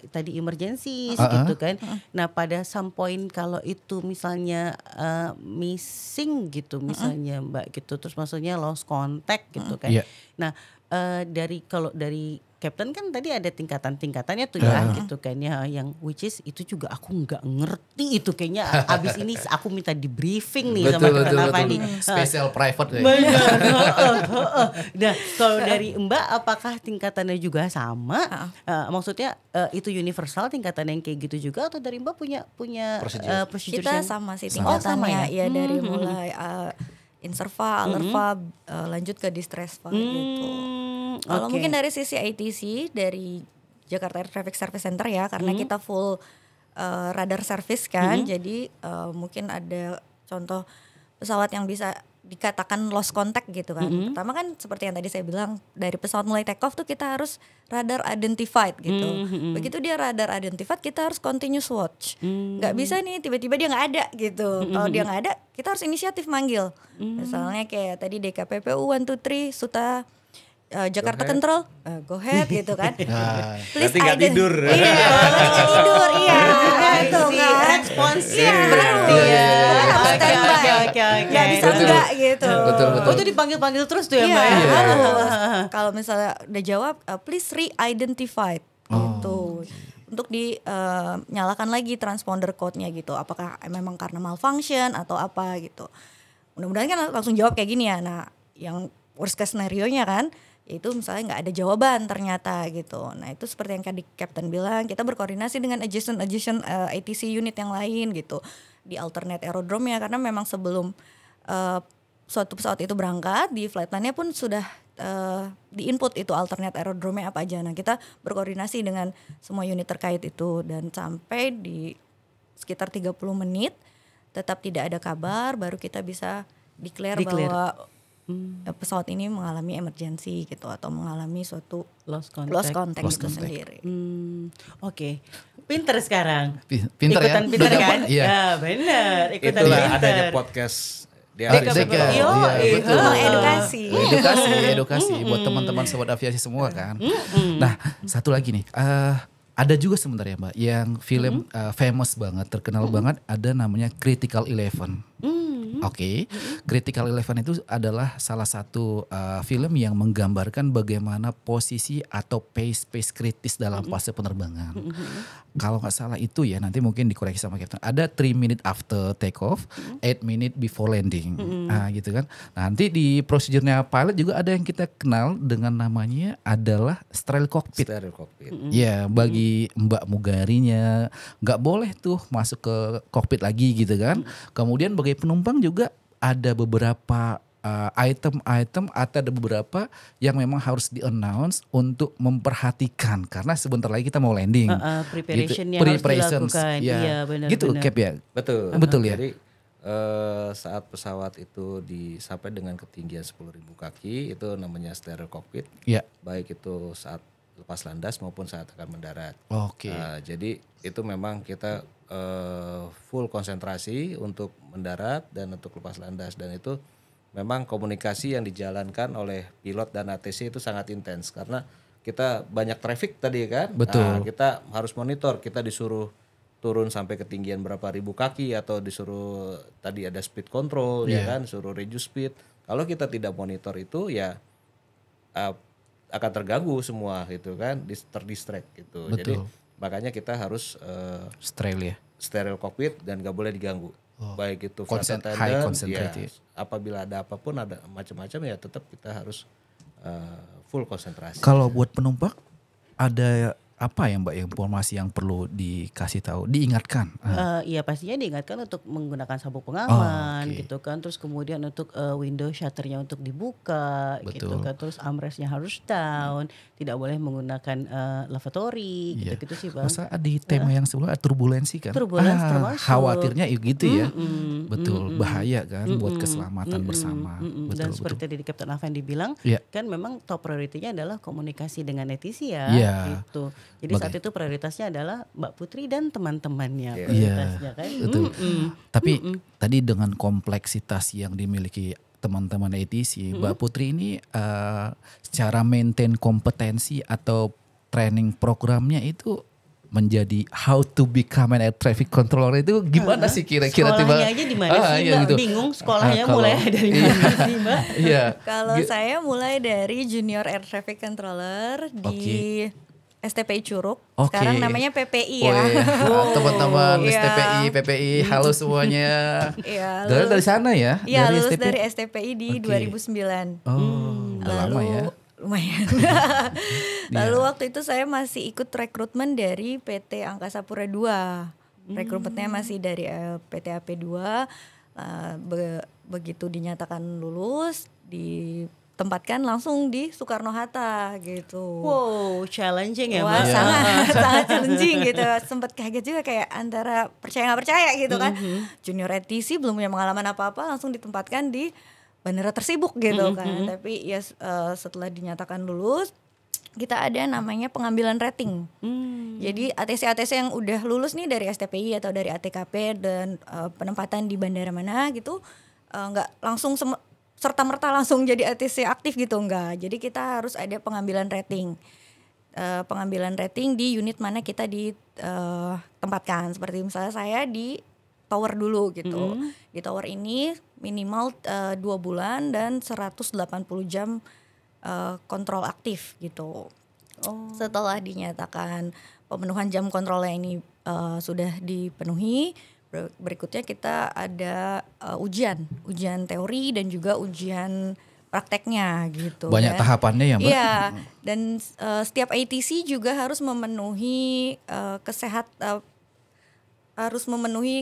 tadi emergencies gitu kan. Nah pada some point kalau itu misalnya missing gitu misalnya Mbak gitu, terus maksudnya lost contact gitu kan. Nah kalau dari Captain kan tadi ada tingkatan-tingkatannya tuh ya gitu kan ya, yang which is itu juga aku nggak ngerti itu kayaknya abis ini aku minta di briefing nih sama Captain Afandi. Special private ya. Nah kalau dari Mbak apakah tingkatannya juga sama? Maksudnya itu universal tingkatan yang kayak gitu juga atau dari Mbak punya prosedur Kita yang sama sih sama tingkatannya ya? ya dari mulai Inserva, Alerva, lanjut ke Distress gitu. Kalau mungkin dari sisi ATC dari Jakarta Air Traffic Service Center ya, karena kita full radar service kan, jadi mungkin ada contoh pesawat yang bisa dikatakan lost contact gitu kan. Pertama kan seperti yang tadi saya bilang, dari pesawat mulai take off tuh kita harus radar identified gitu. Begitu dia radar identified kita harus continuous watch. Nggak bisa nih tiba-tiba dia nggak ada gitu. Kalau dia nggak ada kita harus inisiatif manggil. Misalnya kayak tadi DKPPU 123 Suta Jakarta Control, go ahead gitu kan. Please Berarti nggak tidur. Iya, nggak tidur, iya. Itu kan. Responsif Iya, berarti ya. Harus standby. nggak bisa Betul. enggak gitu. Betul. Oh itu dipanggil-panggil terus tuh ya Iya, Mbak ya? harus. Kalau misalnya udah jawab, please re-identified gitu. Untuk dinyalakan lagi transponder code-nya gitu. Apakah memang karena malfunction atau apa gitu. Mudah-mudahan kan langsung jawab kayak gini ya. Nah, yang worst case scenario-nya kan, yaitu misalnya nggak ada jawaban ternyata gitu. Nah itu seperti yang tadi Captain bilang, kita berkoordinasi dengan adjacent ATC unit yang lain gitu di alternate aerodrome ya, karena memang sebelum suatu pesawat itu berangkat di flight plan-nya pun sudah di input itu alternate aerodrome-nya apa aja. Nah kita berkoordinasi dengan semua unit terkait itu dan sampai di sekitar 30 menit tetap tidak ada kabar, baru kita bisa declare. Bahwa pesawat ini mengalami emergency gitu atau mengalami suatu lost contact itu sendiri. Oke. Pinter sekarang. Pinter ya. Ikutan pinter kan? Iya. Ya benar. Ikutan Itulah pinter. adanya podcast di Deka. Yo, Iya, betul. Edukasi. Edukasi buat teman-teman sobat aviasi semua kan. Nah, satu lagi nih, ada juga sebenarnya Mbak yang film famous banget, terkenal banget, ada namanya Critical Eleven. Oke, Critical Eleven itu adalah salah satu film yang menggambarkan bagaimana posisi atau pace kritis dalam fase penerbangan. Kalau nggak salah itu ya, nanti mungkin dikoreksi sama Captain. Ada 3 minutes after take off, 8 minutes before landing, gitu kan. Nanti di prosedurnya pilot juga ada yang kita kenal dengan namanya adalah sterile cockpit. Stereo cockpit. Ya, bagi Mbak Mugarinya nggak boleh tuh masuk ke kokpit lagi gitu kan. Kemudian bagi penumpang juga ada beberapa item-item atau ada beberapa yang memang harus di-announce untuk memperhatikan karena sebentar lagi kita mau landing. Preparationnya Gitu. harus dilakukan. Ya. Iya benar. Gitu Cap ya. Betul. Betul ya. Jadi saat pesawat itu sampai dengan ketinggian 10.000 kaki itu namanya stereo cockpit. Ya. Baik itu saat lepas landas maupun saat akan mendarat. Oke. Jadi itu memang kita full konsentrasi untuk mendarat dan untuk lepas landas, dan itu memang komunikasi yang dijalankan oleh pilot dan ATC itu sangat intens karena kita banyak traffic tadi kan. Betul. Nah, kita harus monitor, kita disuruh turun sampai ketinggian berapa ribu kaki atau disuruh tadi ada speed control ya kan, suruh reduce speed. Kalau kita tidak monitor itu ya akan terganggu semua gitu kan, terdistract gitu. Betul. Jadi makanya kita harus stereo cockpit dan gak boleh diganggu. Baik itu flight attendant, high concentrate ya. Apabila ada apapun ada macam-macam ya tetap kita harus full konsentrasi. Kalau buat penumpang ada apa ya Mbak informasi yang perlu dikasih tahu, diingatkan? Iya pastinya diingatkan untuk menggunakan sabuk pengaman oke. gitu kan. Terus kemudian untuk window shutternya untuk dibuka gitu Betul. kan. Terus armrestnya harus down, tidak boleh menggunakan lavatory gitu-gitu sih Bang. Masa di tema yang sebelumnya turbulensi kan? Turbulensi termasuk. Khawatirnya gitu ya. Betul, bahaya kan buat keselamatan bersama. Dan Betul, seperti tadi Captain Afendi bilang, Iya. kan memang top priority-nya adalah komunikasi dengan ATC ya, Iya. gitu. Jadi saat itu prioritasnya adalah Mbak Putri dan teman-temannya Iya. prioritasnya kan. Betul. Tapi tadi dengan kompleksitas yang dimiliki teman-teman ATC, Mbak Putri ini secara maintain kompetensi atau training programnya itu menjadi how to become an air traffic controller itu gimana sih kira-kira tuh, Mbak? Sekolahnya aja di mana sih iya Mbak? gitu. Bingung sekolahnya Kalau- mulai dari mana sih Mbak? Iya. Kalau saya mulai dari junior air traffic controller di STPI Curug. Oke. Sekarang namanya PPI Oh ya. iya. Teman-teman Iya. PPI, halo semuanya. Iya, Dari sana ya? Iya, lulus STPI? dari STPI di Oke. 2009. Oh, udah lama ya. Lumayan. Lalu waktu itu saya masih ikut rekrutmen dari PT Angkasa Pura II. Rekrutmennya masih dari PT AP2. Begitu dinyatakan lulus, ditempatkan langsung di Soekarno-Hatta gitu. Wow, challenging ya Wah, Mbak. sangat challenging gitu. Sempet kaget juga kayak antara percaya nggak percaya gitu kan. Junior ATC belum punya pengalaman apa-apa langsung ditempatkan di bandara tersibuk gitu kan. Tapi ya setelah dinyatakan lulus, kita ada namanya pengambilan rating. Jadi ATC-ATC yang udah lulus nih dari STPI atau dari ATKP dan penempatan di bandara mana gitu, nggak langsung serta-merta langsung jadi ATC aktif gitu, enggak. Jadi kita harus ada pengambilan rating. Pengambilan rating di unit mana kita ditempatkan. Seperti misalnya saya di tower dulu gitu. Di tower ini minimal 2 bulan dan 180 jam kontrol aktif gitu. Setelah dinyatakan pemenuhan jam kontrolnya ini sudah dipenuhi, berikutnya kita ada ujian teori dan juga ujian prakteknya gitu. Banyak tahapannya ya Mbak? Iya, dan setiap ATC juga harus memenuhi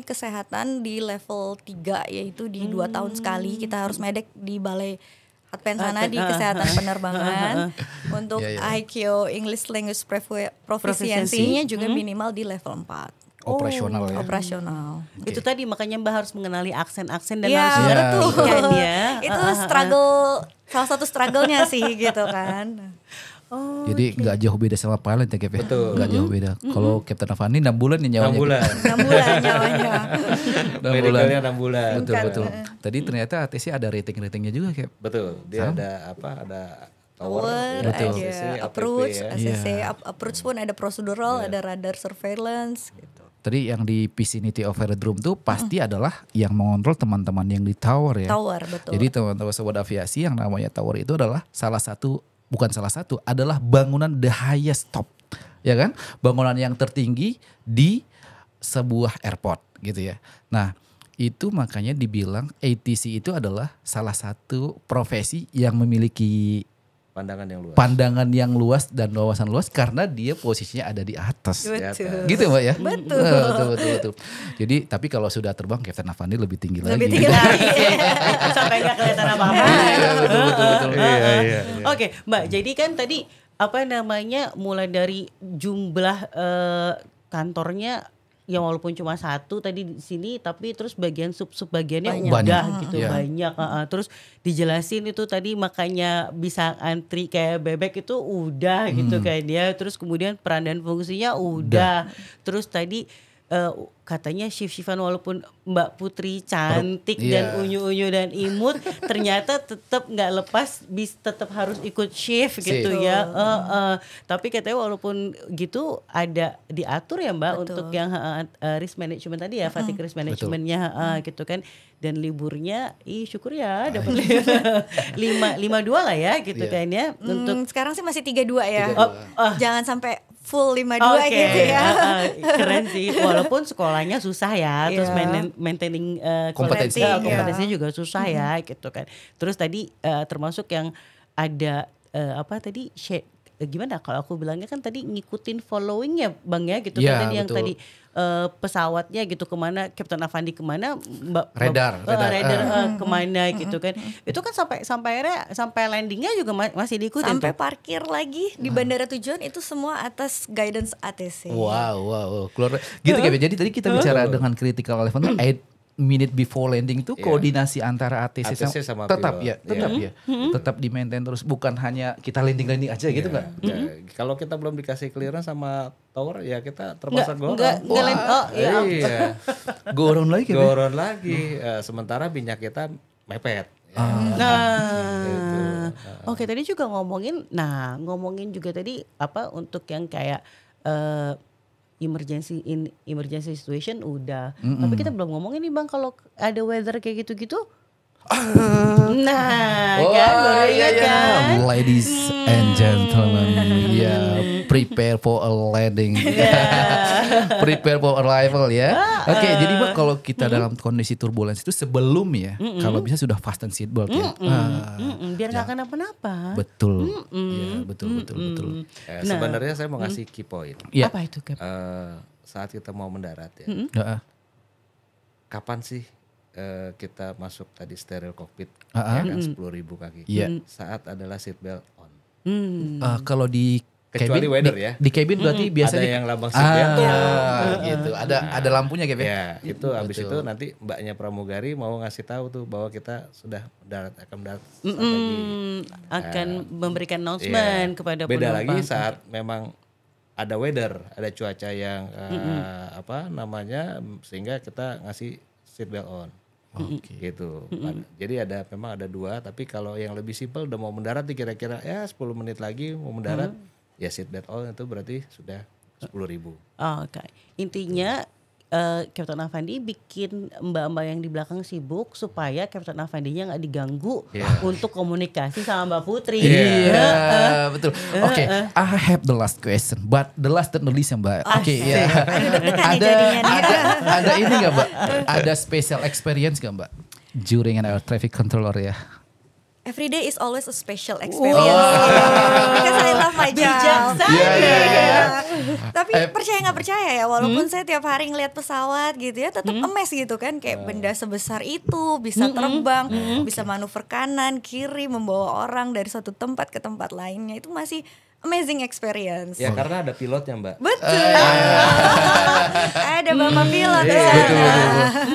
kesehatan di level 3, yaitu di 2 tahun sekali kita harus medek di balai Adpen sana di kesehatan penerbangan. Untuk IQ English Language Proficiency-nya juga minimal di level 4. Operasional ya. Operasional. Itu tadi makanya Mbak harus mengenali aksen-aksen dan Iya, harus betul. kan ya. Itu salah satu struggle-nya sih gitu kan. Jadi nggak jauh beda sama pilot ya Cap ya? Betul. Nggak jauh beda. Kalau Captain Avandi 6 bulan ya 6 nyawanya. bulan. 6 bulan nyawanya. 6 bulan. Medicalnya 6 bulan. Betul Bukan. betul. Tadi ternyata ATC ada rating-ratingnya juga Cap. Betul. Dia ada tower, Ada ACC, approach, APP ya. ACC, approach pun ada procedural, ada radar surveillance gitu. Tadi yang di vicinity of aerodrome tuh pasti adalah yang mengontrol teman-teman yang di tower ya. Tower, betul. Jadi teman-teman sobat aviasi yang namanya tower itu adalah adalah bangunan the highest top, ya kan? Bangunan yang tertinggi di sebuah airport gitu ya. Nah, itu makanya dibilang ATC itu adalah salah satu profesi yang memiliki pandangan yang luas dan wawasan luas karena dia posisinya ada di atas. Betul. Gitu Mbak ya? Betul. Betul. Jadi tapi kalau sudah terbang Captain Avandi lebih tinggi lagi. Lebih tinggi lagi. Sampai nggak kelihatan apa-apa. Iya, betul. Iya. Oke, Mbak. Jadi kan tadi mulai dari jumlah kantornya yang walaupun cuma satu tadi di sini, tapi terus bagian sub bagiannya Banyak. udah gitu Iya. banyak. Terus dijelasin itu tadi makanya bisa antri kayak bebek itu udah gitu kan dia. Terus kemudian peran dan fungsinya udah. Terus tadi katanya shift-shiftan walaupun Mbak Putri cantik dan unyu-unyu dan imut ternyata tetap nggak lepas tetap harus ikut shift gitu ya. Tapi katanya walaupun gitu ada diatur ya Mbak. Betul. Untuk yang risk management tadi ya, fatigue risk managementnya gitu kan. Dan liburnya syukur ya dapat 5-2 lah ya gitu kan ya. Untuk Sekarang sih masih 3-2 ya. 3-2. Jangan sampai full 5-2 Oke, gitu ya. keren sih. Walaupun sekolahnya susah ya, terus Iya. maintaining Kompetensi. kompetensinya juga susah ya, gitu kan. Terus tadi termasuk yang ada gimana kalau aku bilangnya kan tadi ngikutin following ya Bang ya gitu Iya, kan tadi yang betul. tadi pesawatnya gitu kemana Captain Avandi kemana Radar. kemana gitu kan. Itu kan sampai landingnya juga masih diikutin Sampai tuh. parkir lagi di bandara tujuan itu semua atas guidance ATC. Wow. Keluar gitu Cap. Jadi tadi kita bicara dengan critical level tuh 8 minute before landing itu koordinasi antara ATC sama tetap pilot. ya. Tetap di maintain terus, bukan hanya kita landing aja gitu nggak? Ya, kalau kita belum dikasih clearance sama tower ya kita terpaksa go Nggak around. Iya. Go around lagi Cap. Go around lagi. Sementara minyak kita mepet. Nah, oke tadi juga ngomongin juga tadi untuk yang kayak emergency situation udah. Tapi kita belum ngomongin nih Bang kalau ada weather kayak gitu-gitu. Nah, kan baru ingat kan? Ladies and gentlemen, prepare for a landing, prepare for arrival ya. Oke, jadi Mbak kalau kita dalam kondisi turbulence itu sebelum ya, kalau bisa sudah fasten seatbelt ya. Biar nggak kenapa-napa. Betul, ya, betul. Sebenarnya saya mau ngasih key point. Ya. Apa itu Cap? Saat kita mau mendarat ya, kapan sih kita masuk tadi steril cockpit ya kan 10.000 kaki. Saat adalah seatbelt on. Kalau di Kecuali cabin, weather ya. Di cabin berarti biasanya ada yang lambang seatbelt. Gitu. Ada lampunya Cap ya. Ya, itu habis itu nanti mbaknya pramugari mau ngasih tahu tuh bahwa kita sudah akan mendarat. Akan memberikan announcement kepada Beda penumpang. lagi saat memang ada weather, ada cuaca yang sehingga kita ngasih seatbelt on. Gitu. Jadi memang ada 2, tapi kalau yang lebih simpel udah mau mendarat nih kira-kira 10 menit lagi mau mendarat, ya seatbelt on itu berarti sudah 10.000. Oke. Intinya Captain Afandi bikin mbak-mbak yang di belakang sibuk supaya Captain Afandinya nggak diganggu untuk komunikasi sama Mbak Putri. Iya, betul. Oke, I have the last question, but the last and the least ya Mbak. Oke, ya. Ada ini nggak Mbak? Ada special experience nggak Mbak? During an air traffic controller ya. Every day is always a special experience. Because I love my job. Tapi percaya nggak percaya ya, walaupun saya tiap hari ngeliat pesawat gitu ya, tetap amazed gitu kan, kayak benda sebesar itu bisa terbang, bisa manuver kanan, kiri, membawa orang dari satu tempat ke tempat lainnya, itu masih amazing experience. Ya karena ada pilotnya Mbak. Betul. Ada bapak pilot di sana. Betul.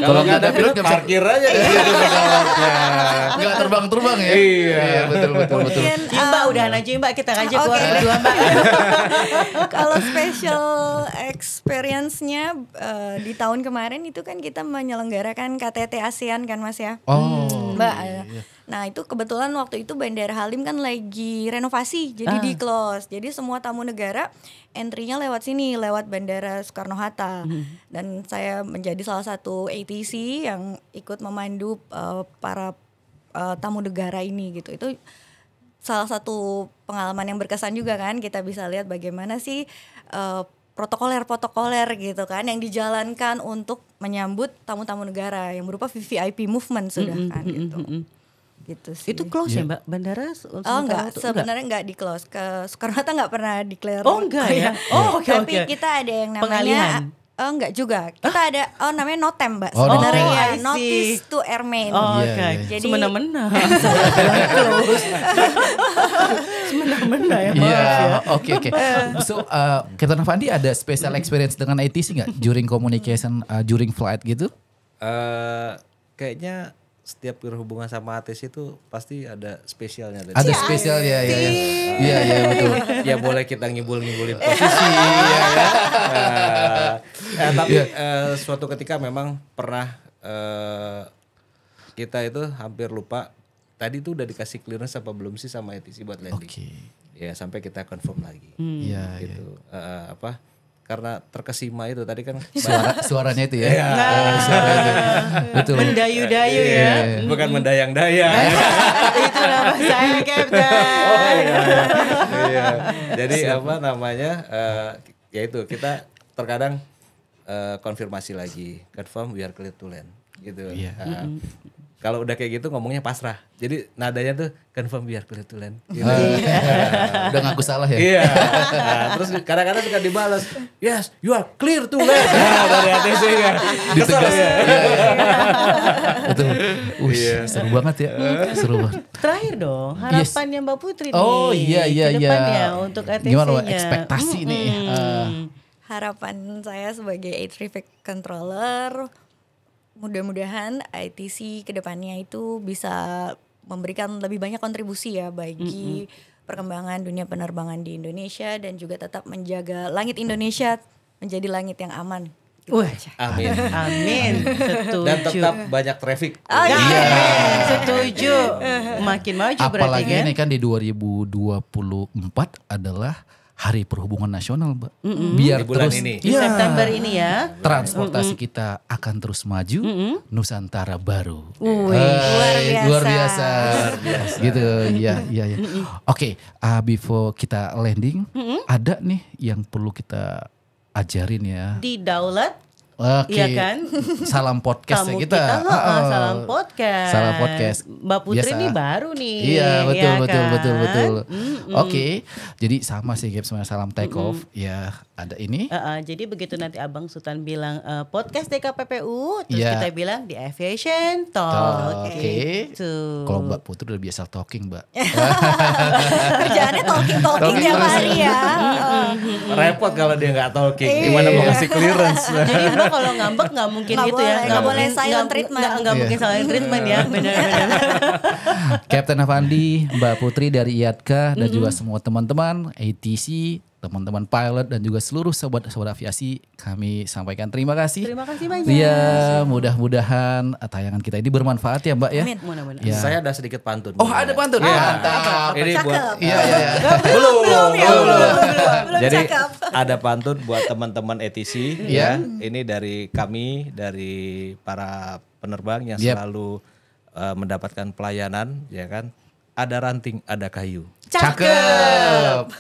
Kalau nggak ada pilot nggak parkir aja di situ pesawatnya. nggak terbang ya. Iya, betul. Mungkin, Mbak udahan aja Mbak, kita ngajak keluar berdua Mbak. Kalau special experience-nya di tahun kemarin itu kan kita menyelenggarakan KTT ASEAN kan Mas ya. Mbak. Nah itu kebetulan waktu itu Bandara Halim kan lagi renovasi, jadi di close. Jadi semua tamu negara entry-nya lewat sini, lewat Bandara Soekarno-Hatta. Dan saya menjadi salah satu ATC yang ikut memandu para tamu negara ini gitu. Itu salah satu pengalaman yang berkesan juga kan, kita bisa lihat bagaimana sih protokoler gitu kan yang dijalankan untuk menyambut tamu-tamu negara yang berupa VVIP movement sudah kan gitu. Gitu sih. Itu close ya Mbak bandara? Oh enggak, sebenarnya enggak di close. Ke Soekarno-Hatta enggak pernah declare. Oh enggak ya? Oh oke. Tapi kita ada yang namanya pengalihan. Oh enggak juga. Kita ada namanya NOTAM Mbak. Oh, Sebenarnya I ya see. Notice to Airmen. Oh, Iya, oke. iya. Jadi Semena-mena. Semena-mena ya. Iya, oke. So, Captain Afandi ada special experience dengan ATC nggak during communication, during flight gitu? Kayaknya setiap berhubungan sama ATC itu pasti ada spesialnya. Ada spesial ya. Iya betul. Ya boleh kita ngibul-ngibulin posisi ya kan. Tapi suatu ketika memang pernah kita itu hampir lupa tadi tuh udah dikasih clearance apa belum sih sama ATC buat landing. Oke. Ya sampai kita confirm lagi. Iya. Gitu. Karena terkesima itu tadi kan Suaranya itu ya. suara itu. Betul. Mendayu-dayu ya. Iya, bukan mendayang-dayang. Itu nama saya Captain. Iya. Jadi apa namanya? Ya itu kita terkadang konfirmasi lagi, confirm we are clear to land gitu. Iya. Kalau udah kayak gitu ngomongnya pasrah. Jadi nadanya tuh confirm we are clear to land. Gitu. Udah ngaku salah ya. Iya. Nah, terus kadang-kadang suka dibalas, yes, you are clear to land. Nah, dari ATC kan. Kesel ya. Betul. Seru banget ya. Seru banget. Terakhir dong, harapannya Mbak Putri nih. Oh iya. Ke depannya untuk ATC-nya. Gimana Mbak, ekspektasi nih? harapan saya sebagai air traffic controller, mudah-mudahan ITC kedepannya itu bisa memberikan lebih banyak kontribusi ya bagi perkembangan dunia penerbangan di Indonesia dan juga tetap menjaga langit Indonesia menjadi langit yang aman. Gitu aja. Amin. Amin. Setuju. Dan tetap banyak traffic. Oh, iya. Setuju. Makin maju berarti Apalagi kan. ini kan di 2024 adalah Hari Perhubungan Nasional, Mbak. Biar Di bulan terus ini. Di September ini ya. transportasi kita akan terus maju, Nusantara baru. Luar biasa. Gitu, ya. Oke, before kita landing, ada nih yang perlu kita ajarin ya. Di Daulat. Oke, Iya kan? salam podcast Tamu ya kita. salam podcast. Salam podcast. Mbak Putri Biasa. nih baru nih. Iya, ya betul. kan? Oke, jadi sama sih Gap semuanya salam take off. Ya, ada ini. Jadi begitu nanti Abang Sultan bilang podcast DKPPU, terus Iya. kita bilang di Aviation Talk. Oke. Gitu. Kalau Mbak Putri udah biasa talking, Mbak. Kerjaannya talking tiap hari ya. Repot kalau dia nggak talking. Gimana mau ngasih clearance? Jadi Mbak kalau ngambek nggak mungkin Nggak gitu ya. boleh, nggak boleh silent treatment. Nggak mungkin silent treatment ya. Benar-benar. Captain Afandi, Mbak Putri dari IATKA dan juga semua teman-teman ATC, teman-teman pilot dan juga seluruh sobat-sobat aviasi, kami sampaikan terima kasih. Terima kasih banyak. Ya, mudah-mudahan tayangan kita ini bermanfaat ya Mbak ya. Amin. Mudah-mudahan. Ya. Saya ada sedikit pantun. Oh, ada pantun. Iya. Mantap. Ini buat Cakep. Iya. Belum Jadi cakep. ada pantun buat teman-teman ATC Iya. ya. Ini dari kami, dari para penerbang yang Yep. selalu mendapatkan pelayanan, ya kan. Ada ranting, ada kayu. Cakep.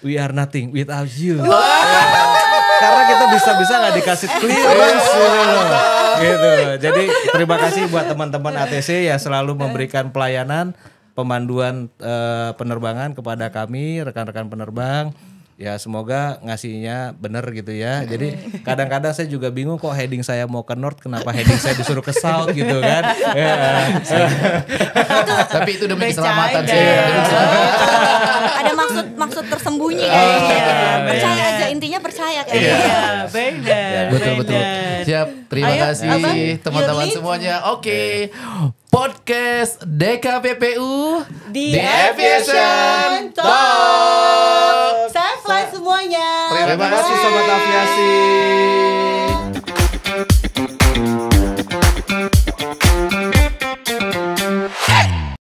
We are nothing without you. Karena kita bisa-bisa nggak dikasih clearance gitu. Jadi terima kasih buat teman-teman ATC yang selalu memberikan pelayanan pemanduan penerbangan kepada kami, rekan-rekan penerbang. Ya semoga ngasihnya bener gitu ya. Jadi kadang-kadang saya juga bingung kok heading saya mau ke north, kenapa heading saya disuruh ke south gitu kan. Ya. Tapi itu demi keselamatan Bercanda. sih. Ada maksud tersembunyi kayaknya. Percaya aja, intinya percaya kayaknya. Iya, benar. Betul. Siap. Terima Ayo, kasih Abang, teman-teman your lead. semuanya. Oke. Podcast DKPPU Di The Aviation Talk. Safe flight semuanya. Terima kasih sobat aviasi.